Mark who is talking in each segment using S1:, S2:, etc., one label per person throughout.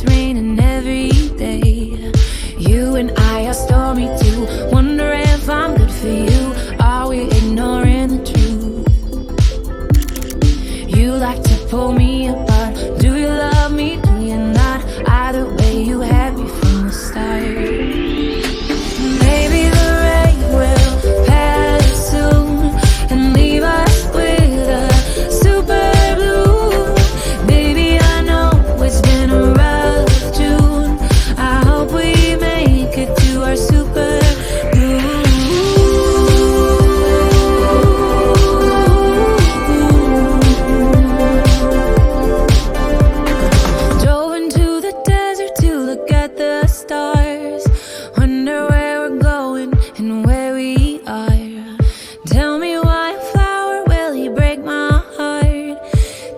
S1: it's raining every day. You and I are stormy too. Wonder if I'm good for you. Are we ignoring the truth? You like to pull me apart. Do you love me? Do you not? Either way, you had me from the start. Maybe the rain will pass soon and leave us with a super blue. Baby, I know it's been a rough June. I hope we make it to our super blue. Drove into the desert to look at the stars. Wonder where we're going and where we are. Tell me why a flower will he break my heart?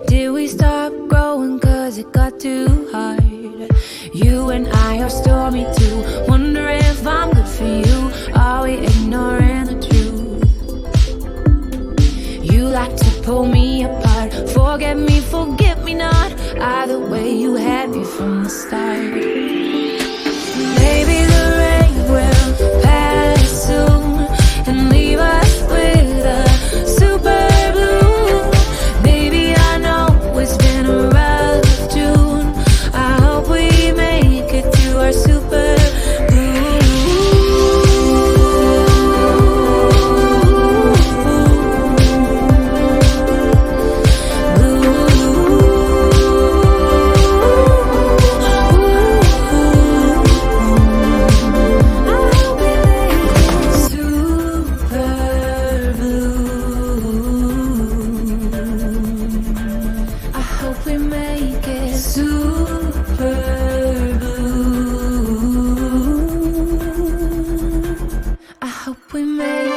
S1: Did we stop growing cause it got too hard? You and I are stormy too. Wonder if I'm good for you. Are we ignoring the truth? You like to pull me apart. Forget me, forget me not. Either way, you had me from the start. Maybe the rain will pass soon and leave us with a super blue. Baby, I know it's been a rough June. I hope we make it to our super blue. I hope we make it super blue. I hope we make